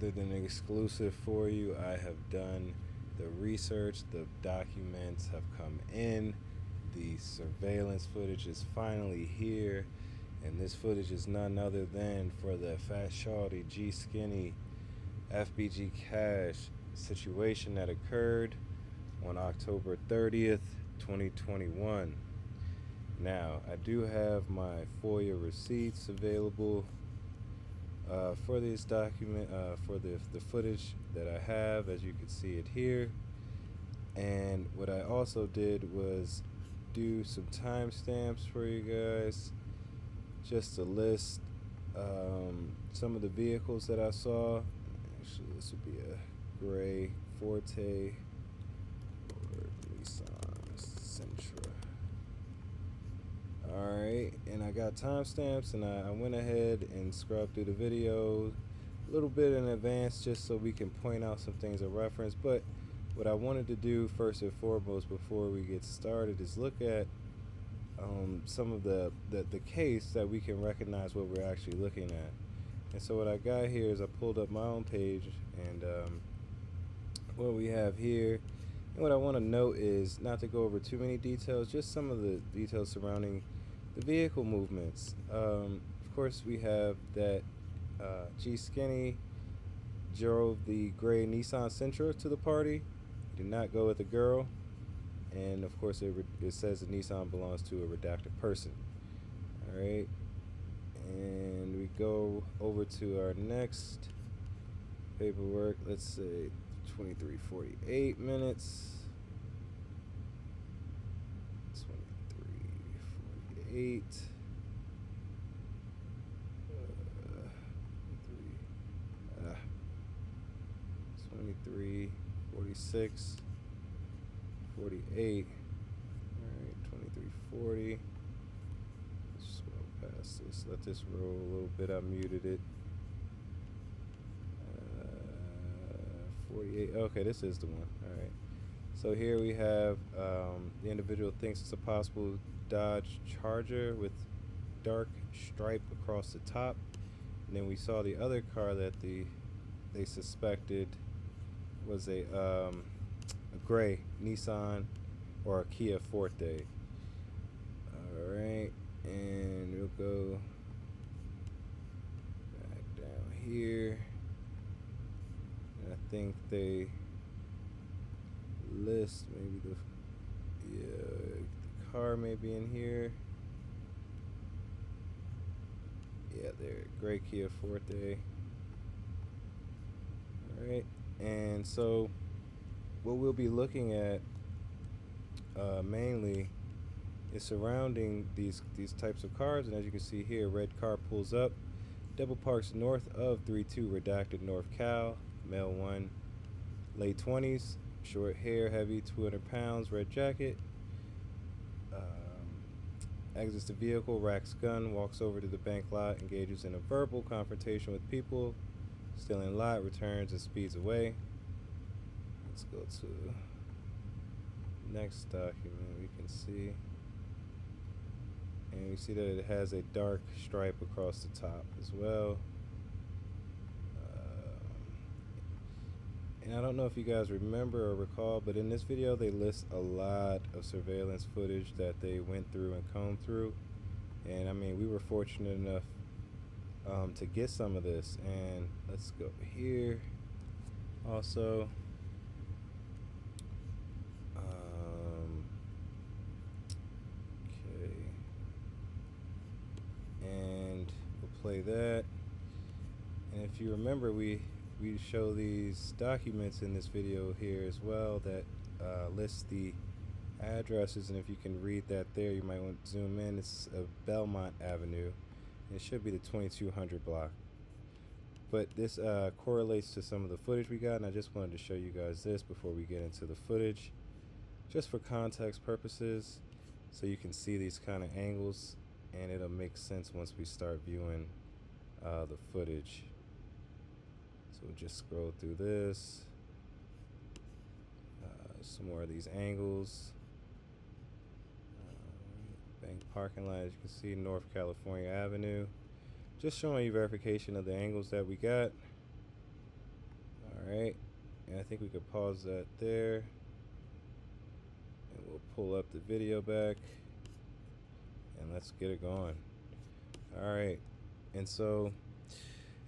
other than exclusive for you. I have done the research, the documents have come in, the surveillance footage is finally here, and this footage is none other than for the Fatshawy Gskinny FBG cash situation that occurred on October 30th, 2021. Now, I do have my Foia receipts available for this document, for the footage that I have, as you can see it here. And what I also did was do some timestamps for you guys, just to list some of the vehicles that I saw. Actually, this would be a gray FORTE or Nissan Sentra. Alright, and I got timestamps, and I went ahead and scrubbed through the video a little bit in advance just so we can point out some things of reference. But what I wanted to do first and foremost before we get started is look at some of the case that we can recognize what we're actually looking at. And so what I got here is I pulled up my own page, and what we have here, and what I want to note is not to go over too many details, just some of the details surrounding the vehicle movements. Of course, we have that Gskinny drove the gray Nissan Sentra to the party. He did not go with a girl, and of course it says the Nissan belongs to a redacted person. All right, and we go over to our next paperwork. Let's say 23:48 minutes. 23:48. 23:46. 48. Alright, 23:40. Let's scroll past this. Let this roll a little bit. I muted it. 48. Okay, this is the one. Alright. So here we have the individual thinks it's a possible Dodge Charger with dark stripe across the top. And then we saw the other car that they suspected was a gray Nissan or a Kia Forte. Alright, and we'll go back down here. And I think they list maybe the car may be in here. Yeah, there, gray Kia Forte. Alright, and so what we'll be looking at mainly is surrounding these types of cars. And as you can see here, red car pulls up, double parks north of 32 redacted North Cal, male 1, late 20s, short hair, heavy, 200 pounds, red jacket. Exits the vehicle, racks gun, walks over to the bank lot, engages in a verbal confrontation with people, still in lot, returns and speeds away. Let's go to next document. We can see, and we see that it has a dark stripe across the top as well. And I don't know if you guys remember or recall, but in this video they list a lot of surveillance footage that they went through and combed through. And I mean, we were fortunate enough to get some of this. And let's go here also. Okay, and we'll play that. And if you remember, we show these documents in this video here as well that list the addresses, and if you can read that there, you might want to zoom in. It's Belmont Avenue, and it should be the 2200 block. But this correlates to some of the footage we got, and I just wanted to show you guys this before we get into the footage, just for context purposes, so you can see these kind of angles, and it'll make sense once we start viewing the footage. So we'll just scroll through this. Some more of these angles. Bank parking lot, as you can see, North California Avenue. Just showing you verification of the angles that we got. Alright, and I think we could pause that there, and we'll pull up the video back, and let's get it going. Alright, and so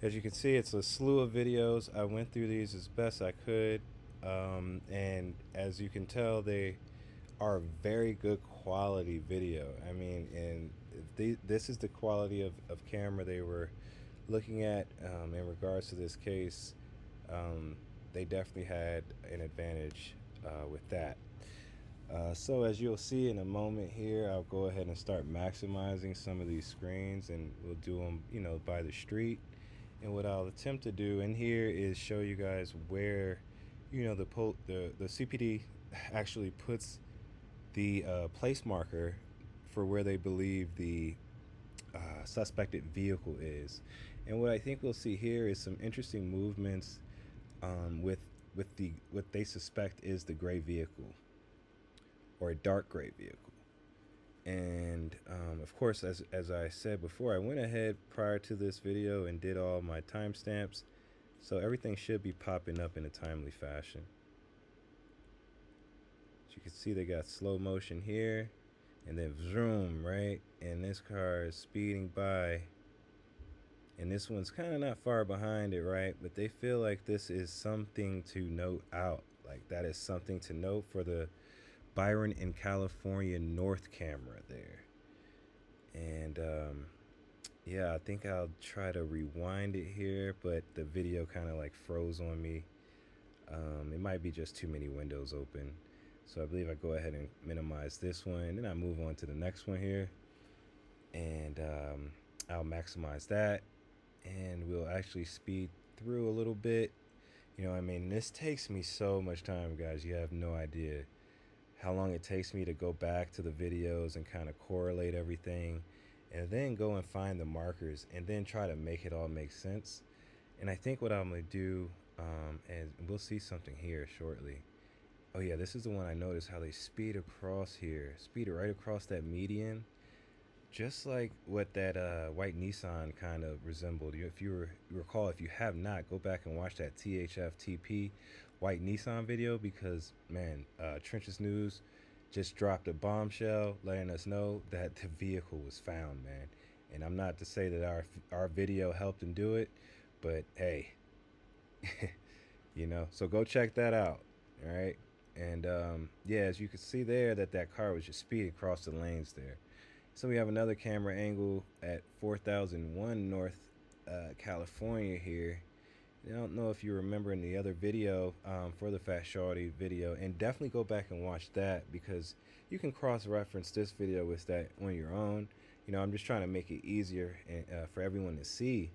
as you can see, it's a slew of videos. I went through these as best I could, and as you can tell, they are very good quality video. I mean, and this is the quality of camera they were looking at in regards to this case. They definitely had an advantage with that. So as you'll see in a moment here, I'll go ahead and start maximizing some of these screens, and we'll do them, you know, by the street. And what I'll attempt to do in here is show you guys where, you know, the CPD actually puts the place marker for where they believe the suspected vehicle is. And what I think we'll see here is some interesting movements with what they suspect is the gray vehicle, or a dark gray vehicle. And of course, as I said before, I went ahead prior to this video and did all my timestamps, so everything should be popping up in a timely fashion. As you can see, they got slow motion here, and then zoom, right? And this car is speeding by, and this one's kind of not far behind it, right? But they feel like this is something to note out. Like, that is something to note for the Byron and California North camera there. And yeah, I think I'll try to rewind it here, but the video kind of like froze on me. It might be just too many windows open. So I believe I go ahead and minimize this one, and then I move on to the next one here, and I'll maximize that, and we'll actually speed through a little bit. You know, I mean, this takes me so much time, guys. You have no idea how long it takes me to go back to the videos and kind of correlate everything, and then go and find the markers, and then try to make it all make sense. And I think what I'm gonna do, and we'll see something here shortly. Oh yeah, this is the one I noticed how they speed across here, speed right across that median, just like what that white Nissan kind of resembled. If you recall, if you have not, go back and watch that THFTP white Nissan video, because man, Trenches News just dropped a bombshell letting us know that the vehicle was found, man. And I'm not to say that our video helped him do it, but hey, you know, so go check that out. All right. And yeah, as you can see there, that car was just speeding across the lanes there. So we have another camera angle at 4001 North California here. I don't know if you remember in the other video for the Fatshawy video, and definitely go back and watch that, because you can cross-reference this video with that on your own. You know, I'm just trying to make it easier for everyone to see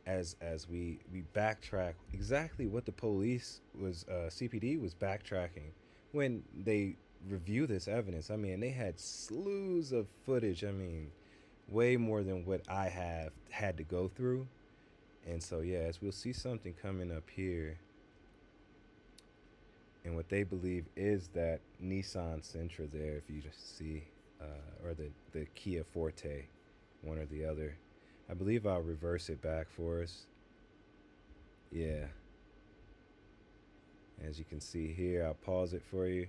as we backtrack exactly what the police was, CPD was backtracking when they review this evidence. I mean, they had slews of footage. I mean, way more than what I have had to go through. And so, yeah, as we'll see something coming up here, and what they believe is that Nissan Sentra there, if you just see, or the Kia Forte, one or the other. I believe I'll reverse it back for us. Yeah. As you can see here, I'll pause it for you.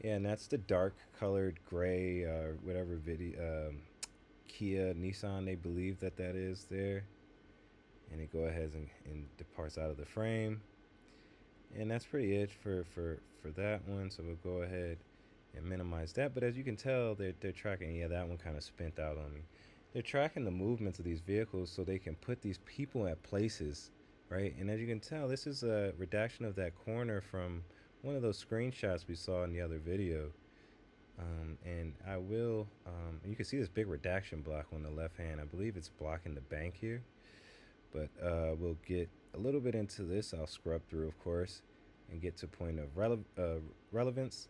Yeah, and that's the dark colored gray, whatever video, Kia, Nissan, they believe that is there. And it go ahead and departs out of the frame. And that's pretty it for that one. So we'll go ahead and minimize that. But as you can tell, they're tracking. Yeah, that one kind of spent out on me. They're tracking the movements of these vehicles so they can put these people at places, right? And as you can tell, this is a redaction of that corner from one of those screenshots we saw in the other video. And I will, you can see this big redaction block on the left hand. I believe it's blocking the bank here. But we'll get a little bit into this. I'll scrub through, of course, and get to point of relevance,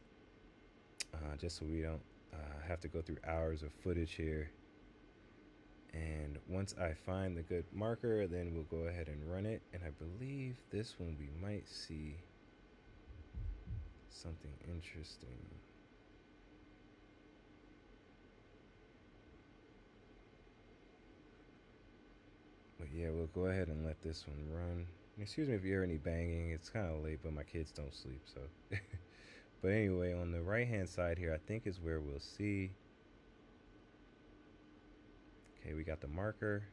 just so we don't have to go through hours of footage here. And once I find the good marker, then we'll go ahead and run it. And I believe this one we might see something interesting. But yeah, we'll go ahead and let this one run. Excuse me if you hear any banging. It's kind of late, but my kids don't sleep, so. But anyway, on the right hand side here, I think is where we'll see. Okay, we got the marker.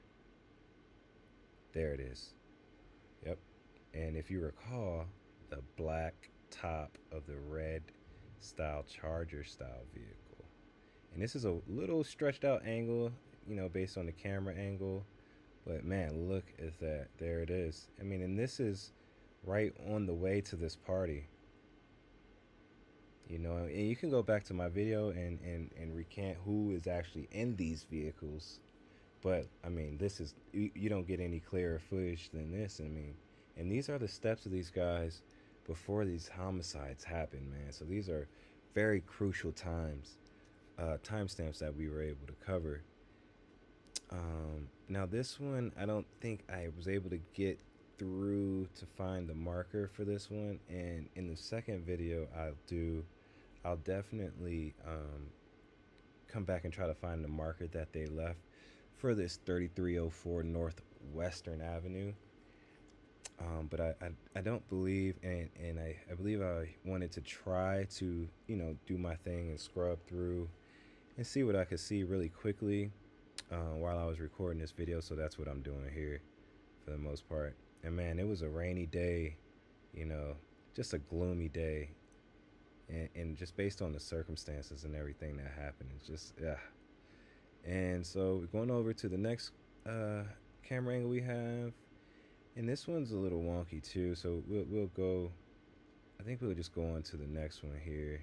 There it is. Yep. And if you recall, the black top of the red style Charger style vehicle. And this is a little stretched out angle, you know, based on the camera angle. But man, look at that. There it is. I mean, and this is right on the way to this party. You know, and you can go back to my video and recant who is actually in these vehicles. But I mean, this is, you don't get any clearer footage than this. I mean, and these are the steps of these guys before these homicides happen, man. So these are very crucial timestamps that we were able to cover. Now this one, I don't think I was able to get through to find the marker for this one, and in the second video I'll definitely come back and try to find the marker that they left for this 3304 North Western Avenue. But I don't believe, and I believe I wanted to try to, you know, do my thing and scrub through and see what I could see really quickly while I was recording this video. So that's what I'm doing here for the most part. And man, it was a rainy day, you know, just a gloomy day. And just based on the circumstances and everything that happened, it's just, yeah. And so we're going over to the next camera angle we have. And this one's a little wonky too, so we'll go, I think we'll just go on to the next one here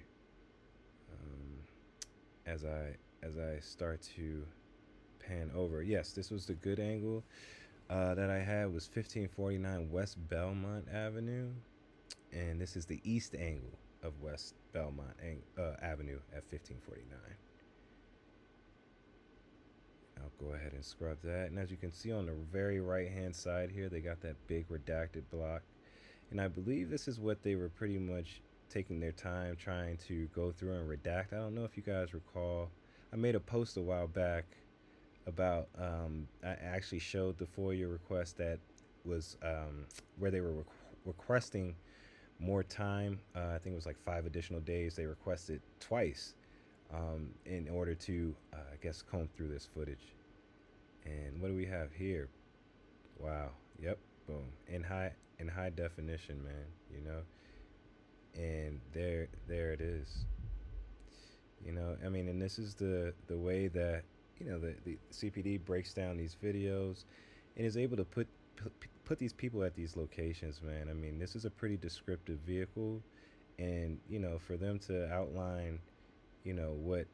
as I start to pan over. Yes, this was the good angle that I had, was 1549 West Belmont Avenue, and this is the east angle of West Belmont Avenue at 1549. I'll go ahead and scrub that. And as you can see on the very right hand side here, they got that big redacted block. And I believe this is what they were pretty much taking their time trying to go through and redact. I don't know if you guys recall, I made a post a while back about, I actually showed the Foia request that was where they were requesting more time. I think it was like 5 additional days. They requested twice in order to, I guess, comb through this footage. And what do we have here? Wow. Yep. Boom. In high definition, man. You know. And there it is. You know. I mean, and this is the way that, you know, the CPD breaks down these videos and is able to put these people at these locations, man. I mean, this is a pretty descriptive vehicle, and you know, for them to outline, you know, what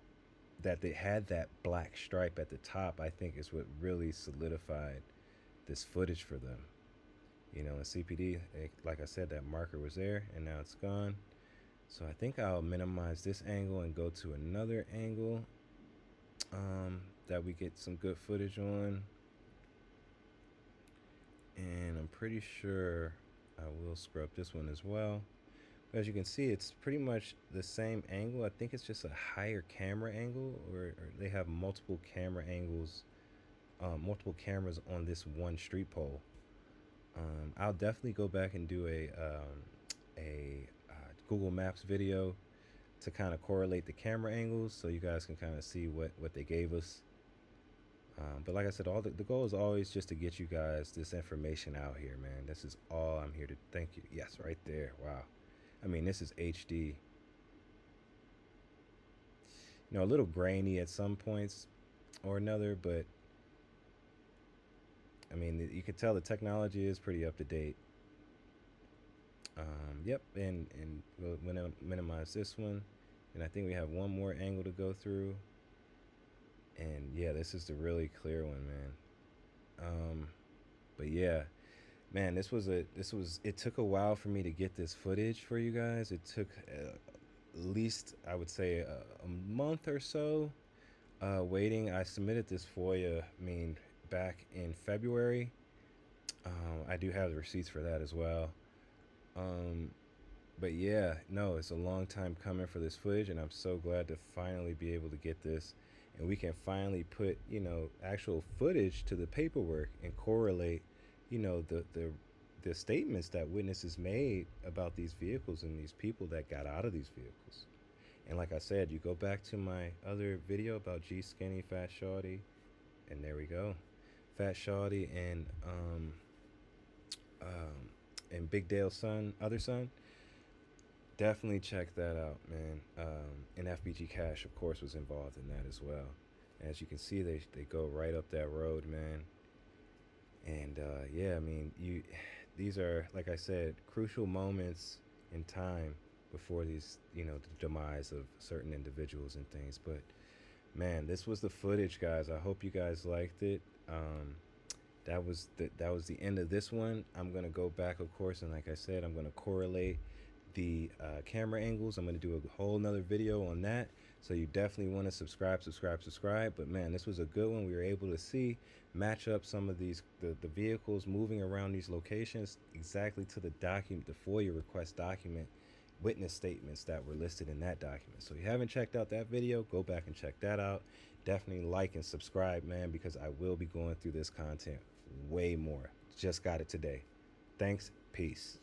that they had that black stripe at the top, I think is what really solidified this footage for them. You know, in CPD, like I said, that marker was there and now it's gone. So I think I'll minimize this angle and go to another angle that we get some good footage on. And I'm pretty sure I will scrub this one as well. But as you can see, it's pretty much the same angle. I think it's just a higher camera angle, or they have multiple camera angles, multiple cameras on this one street pole. I'll definitely go back and do a Google Maps video to kind of correlate the camera angles so you guys can kind of see what they gave us. But like I said, the goal is always just to get you guys this information out here, man. This is all I'm here to. Thank you. Yes, right there. Wow. I mean, this is HD. You know, a little grainy at some points or another, but I mean, you can tell the technology is pretty up to date. Yep, and we'll minimize this one, and I think we have one more angle to go through. And yeah, this is the really clear one, man. But yeah, man, it took a while for me to get this footage for you guys. It took at least, I would say, a month or so waiting. I submitted this Foia, back in February. I do have the receipts for that as well. But yeah, no, it's a long time coming for this footage, and I'm so glad to finally be able to get this. and we can finally put, actual footage to the paperwork and correlate, the statements that witnesses made about these vehicles and these people that got out of these vehicles. And like I said, you go back to my other video about Gskinny, Fatshawy, and there we go. Fatshawy and Big Dale's son, other son. Definitely check that out, man. And FBG Cash, of course, was involved in that as well. As you can see, they go right up that road, man. And yeah, I mean, these are, like I said, crucial moments in time before these, the demise of certain individuals and things. But man, this was the footage, guys. I hope you guys liked it. That was the end of this one. I'm gonna go back, of course, and like I said, I'm gonna correlate the camera angles. I'm gonna do a whole nother video on that. So you definitely want to subscribe. But man, this was a good one. We were able to match up some of these the vehicles moving around these locations exactly to the document, the FOIA request document, witness statements that were listed in that document. So if you haven't checked out that video, go back and check that out. Definitely like and subscribe, man, because I will be going through this content way more. Just got it today. Thanks. Peace.